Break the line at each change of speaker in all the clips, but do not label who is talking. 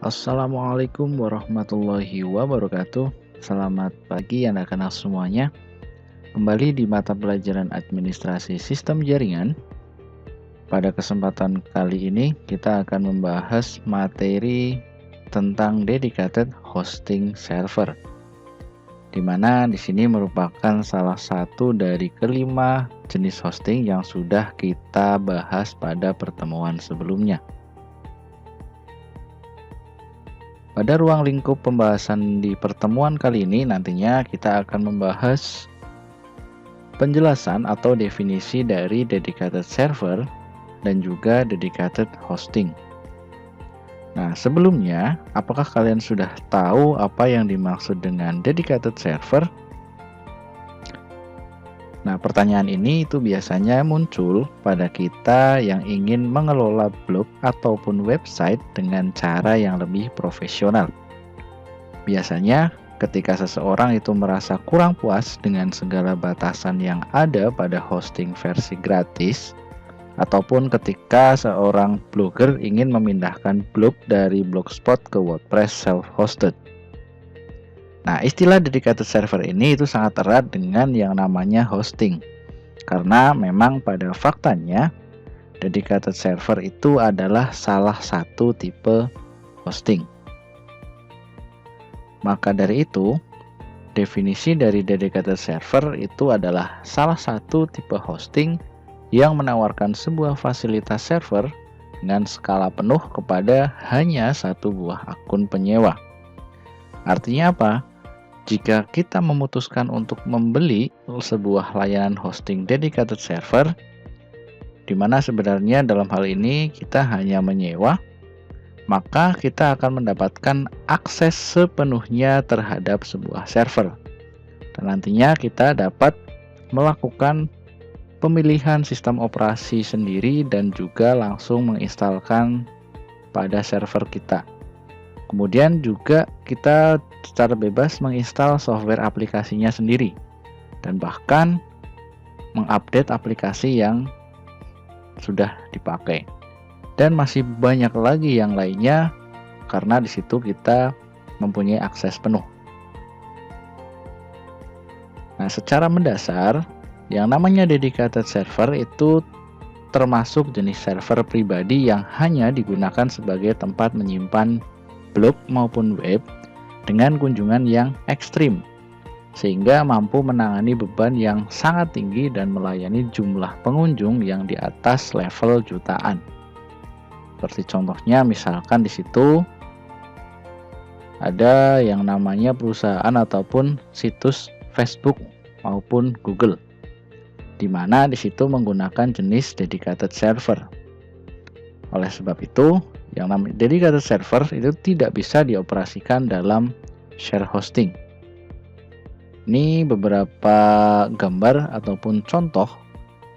Assalamualaikum warahmatullahi wabarakatuh. Selamat pagi anak-anak semuanya. Kembali di mata pelajaran administrasi sistem jaringan. Pada kesempatan kali ini kita akan membahas materi tentang dedicated hosting server, di mana di sini merupakan salah satu dari kelima jenis hosting yang sudah kita bahas pada pertemuan sebelumnya. Pada ruang lingkup pembahasan di pertemuan kali ini nantinya kita akan membahas penjelasan atau definisi dari dedicated server dan juga dedicated hosting. Nah, sebelumnya, apakah kalian sudah tahu apa yang dimaksud dengan dedicated server? Nah, pertanyaan ini itu biasanya muncul pada kita yang ingin mengelola blog ataupun website dengan cara yang lebih profesional. Biasanya, ketika seseorang itu merasa kurang puas dengan segala batasan yang ada pada hosting versi gratis, ataupun ketika seorang blogger ingin memindahkan blog dari Blogspot ke WordPress self-hosted. Nah, istilah dedicated server ini itu sangat erat dengan yang namanya hosting. Karena memang pada faktanya, dedicated server itu adalah salah satu tipe hosting. Maka dari itu, definisi dari dedicated server itu adalah salah satu tipe hosting yang menawarkan sebuah fasilitas server dengan skala penuh kepada hanya satu buah akun penyewa. Artinya apa? Jika kita memutuskan untuk membeli sebuah layanan hosting dedicated server, di mana sebenarnya dalam hal ini kita hanya menyewa, maka kita akan mendapatkan akses sepenuhnya terhadap sebuah server. Dan nantinya kita dapat melakukan pemilihan sistem operasi sendiri dan juga langsung menginstalkan pada server kita. Kemudian juga kita secara bebas menginstal software aplikasinya sendiri dan bahkan mengupdate aplikasi yang sudah dipakai. Dan masih banyak lagi yang lainnya karena di situ kita mempunyai akses penuh. Nah, secara mendasar yang namanya dedicated server itu termasuk jenis server pribadi yang hanya digunakan sebagai tempat menyimpan blog maupun web dengan kunjungan yang ekstrim, sehingga mampu menangani beban yang sangat tinggi dan melayani jumlah pengunjung yang di atas level jutaan. Seperti contohnya misalkan di situ ada yang namanya perusahaan ataupun situs Facebook maupun Google, di mana di situ menggunakan jenis dedicated server. Oleh sebab itu, yang namanya dedicated server itu tidak bisa dioperasikan dalam share hosting. Ini beberapa gambar ataupun contoh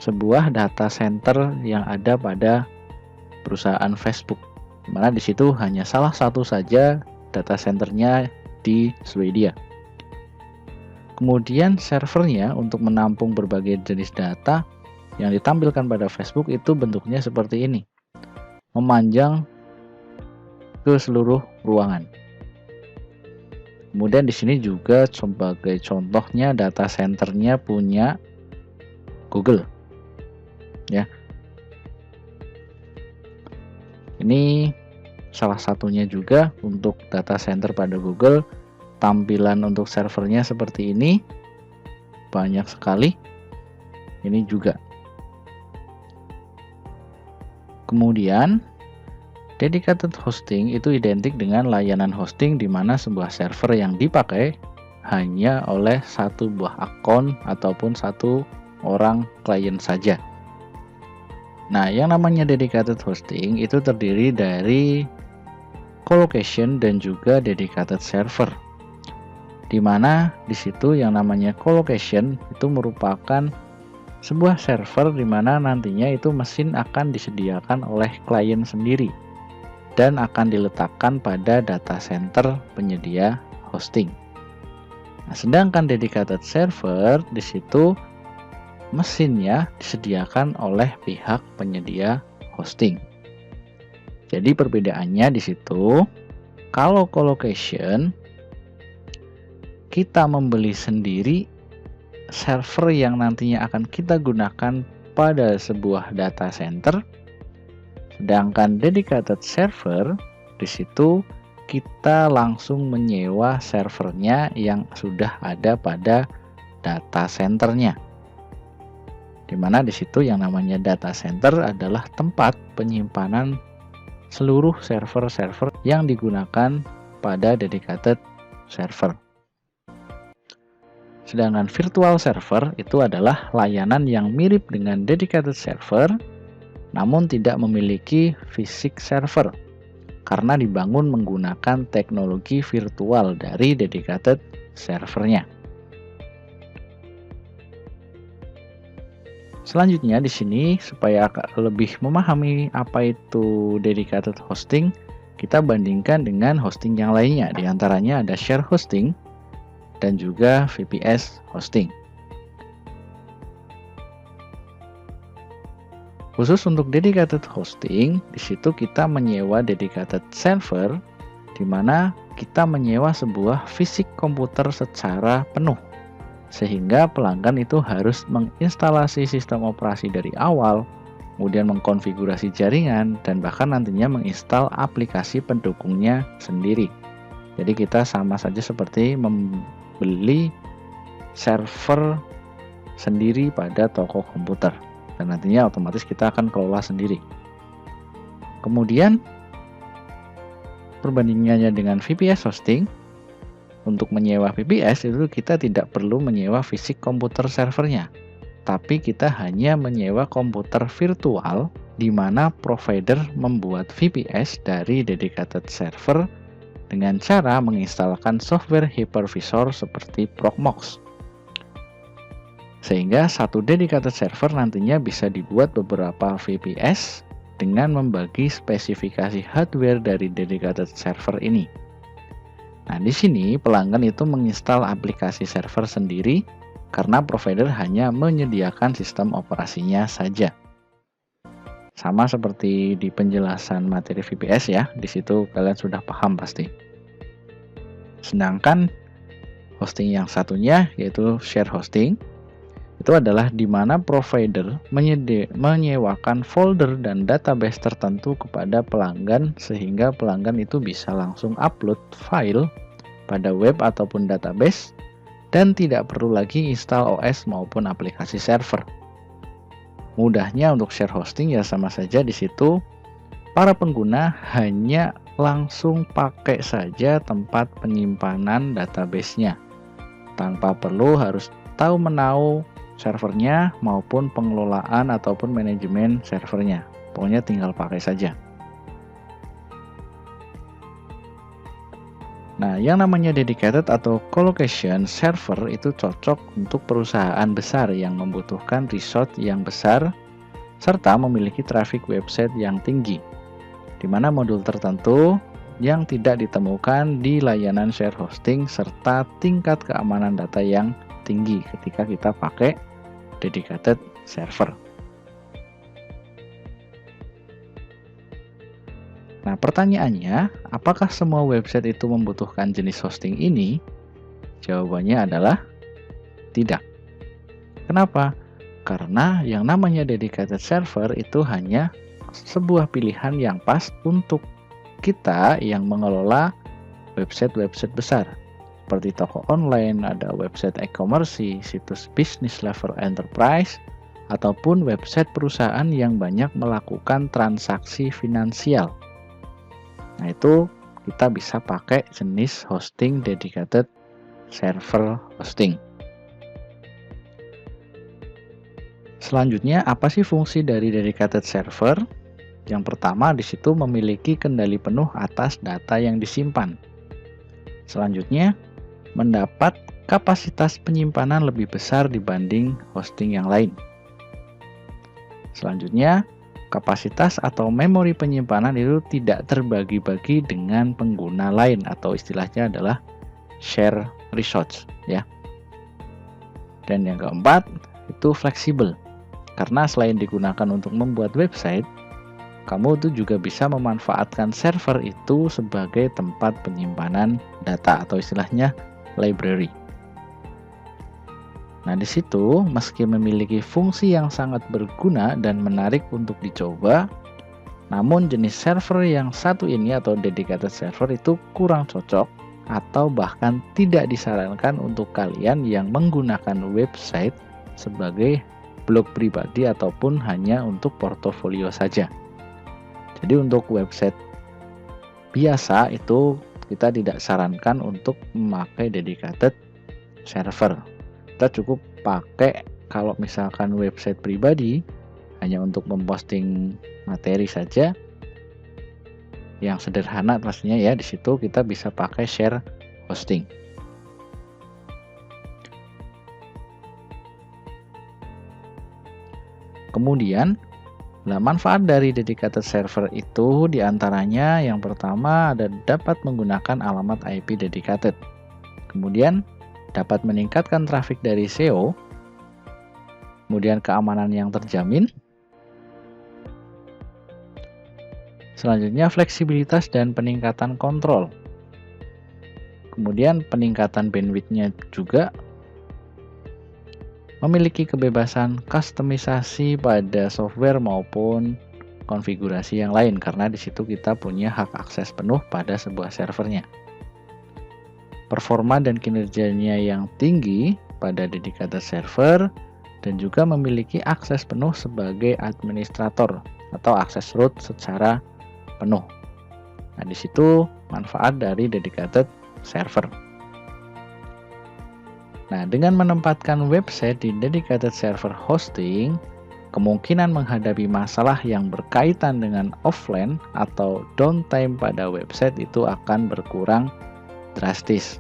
sebuah data center yang ada pada perusahaan Facebook, di mana di situ hanya salah satu saja data centernya di Swedia. Kemudian servernya untuk menampung berbagai jenis data yang ditampilkan pada Facebook itu bentuknya seperti ini, memanjang ke seluruh ruangan. Kemudian di sini juga sebagai contohnya data centernya punya Google, ya. Ini salah satunya juga untuk data center pada Google. Tampilan untuk servernya seperti ini, banyak sekali. Ini juga. Kemudian dedicated hosting itu identik dengan layanan hosting di mana sebuah server yang dipakai hanya oleh satu buah akun ataupun satu orang klien saja. Nah, yang namanya dedicated hosting itu terdiri dari colocation dan juga dedicated server. Di mana di situ yang namanya colocation itu merupakan sebuah server di mana nantinya itu mesin akan disediakan oleh klien sendiri dan akan diletakkan pada data center penyedia hosting. Nah, sedangkan dedicated server di situ mesinnya disediakan oleh pihak penyedia hosting. Jadi perbedaannya di situ Kalau colocation, kita membeli sendiri server yang nantinya akan kita gunakan pada sebuah data center. Sedangkan dedicated server, di situ kita langsung menyewa servernya yang sudah ada pada data centernya. Dimana di situ yang namanya data center adalah tempat penyimpanan seluruh server-server yang digunakan pada dedicated server. Sedangkan virtual server itu adalah layanan yang mirip dengan dedicated server, namun tidak memiliki fisik server, karena dibangun menggunakan teknologi virtual dari dedicated servernya. Selanjutnya di sini supaya lebih memahami apa itu dedicated hosting, kita bandingkan dengan hosting yang lainnya. Di antaranya ada share hosting dan juga VPS hosting. Khusus untuk dedicated hosting, di situ kita menyewa dedicated server, di mana kita menyewa sebuah fisik komputer secara penuh. Sehingga pelanggan itu harus menginstalasi sistem operasi dari awal, kemudian mengkonfigurasi jaringan, dan bahkan nantinya menginstal aplikasi pendukungnya sendiri. Jadi kita sama saja seperti membeli server sendiri pada toko komputer, dan nantinya otomatis kita akan kelola sendiri. Kemudian perbandingannya dengan VPS hosting, untuk menyewa VPS itu kita tidak perlu menyewa fisik komputer servernya, tapi kita hanya menyewa komputer virtual di mana provider membuat VPS dari dedicated server dengan cara menginstalkan software hypervisor seperti Proxmox. Sehingga satu dedicated server nantinya bisa dibuat beberapa VPS dengan membagi spesifikasi hardware dari dedicated server ini. Nah, di sini pelanggan itu menginstal aplikasi server sendiri karena provider hanya menyediakan sistem operasinya saja. Sama seperti di penjelasan materi VPS ya, di situ kalian sudah paham pasti. Sedangkan hosting yang satunya yaitu share hosting, itu adalah di mana provider menyewakan folder dan database tertentu kepada pelanggan sehingga pelanggan itu bisa langsung upload file pada web ataupun database dan tidak perlu lagi install OS maupun aplikasi server. Mudahnya untuk share hosting ya sama saja di situ para pengguna hanya langsung pakai saja tempat penyimpanan database-nya tanpa perlu harus tahu menau servernya maupun pengelolaan ataupun manajemen servernya. Pokoknya tinggal pakai saja. Nah, yang namanya dedicated atau colocation server itu cocok untuk perusahaan besar yang membutuhkan resource yang besar serta memiliki traffic website yang tinggi, di mana modul tertentu yang tidak ditemukan di layanan share hosting serta tingkat keamanan data yang tinggi ketika kita pakai dedicated server. Nah, pertanyaannya, apakah semua website itu membutuhkan jenis hosting ini? Jawabannya adalah tidak. Kenapa? Karena yang namanya dedicated server itu hanya sebuah pilihan yang pas untuk kita yang mengelola website-website besar. Seperti toko online, ada website e-commerce, situs bisnis level enterprise, ataupun website perusahaan yang banyak melakukan transaksi finansial. Nah, itu kita bisa pakai jenis hosting dedicated server hosting. Selanjutnya, apa sih fungsi dari dedicated server? Yang pertama, di situ memiliki kendali penuh atas data yang disimpan. Selanjutnya, mendapat kapasitas penyimpanan lebih besar dibanding hosting yang lain. Selanjutnya, kapasitas atau memori penyimpanan itu tidak terbagi-bagi dengan pengguna lain atau istilahnya adalah share resource ya. Dan yang keempat, itu fleksibel. Karena selain digunakan untuk membuat website, kamu tuh juga bisa memanfaatkan server itu sebagai tempat penyimpanan data atau istilahnya library. Nah, di situ meski memiliki fungsi yang sangat berguna dan menarik untuk dicoba, namun jenis server yang satu ini atau dedicated server itu kurang cocok atau bahkan tidak disarankan untuk kalian yang menggunakan website sebagai blog pribadi ataupun hanya untuk portofolio saja. Jadi untuk website biasa itu kita tidak sarankan untuk memakai dedicated server. Kita cukup pakai kalau misalkan website pribadi hanya untuk memposting materi saja yang sederhana pastinya ya, di situ kita bisa pakai share hosting. Kemudian manfaat dari dedicated server itu diantaranya yang pertama ada dapat menggunakan alamat IP dedicated. Kemudian dapat meningkatkan traffic dari SEO. Kemudian keamanan yang terjamin. Selanjutnya fleksibilitas dan peningkatan kontrol. Kemudian peningkatan bandwidth-nya juga. Memiliki kebebasan kustomisasi pada software maupun konfigurasi yang lain karena di situ kita punya hak akses penuh pada sebuah servernya. Performa dan kinerjanya yang tinggi pada dedicated server dan juga memiliki akses penuh sebagai administrator atau akses root secara penuh. Nah, di situ manfaat dari dedicated server. Nah, dengan menempatkan website di dedicated server hosting, kemungkinan menghadapi masalah yang berkaitan dengan offline atau downtime pada website itu akan berkurang drastis.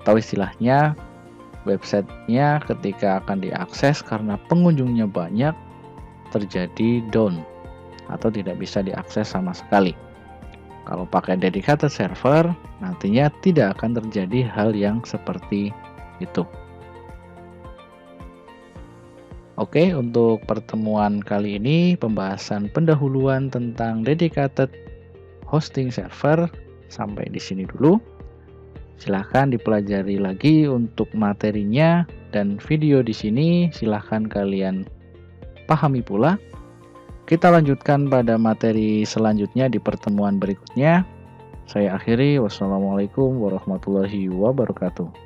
Atau istilahnya, websitenya ketika akan diakses karena pengunjungnya banyak, terjadi down atau tidak bisa diakses sama sekali. Kalau pakai dedicated server, nantinya tidak akan terjadi hal yang seperti itu. Oke, untuk pertemuan kali ini pembahasan pendahuluan tentang dedicated hosting server sampai di sini dulu. Silahkan dipelajari lagi untuk materinya dan video di sini silahkan kalian pahami pula. Kita lanjutkan pada materi selanjutnya di pertemuan berikutnya. Saya akhiri, wassalamualaikum warahmatullahi wabarakatuh.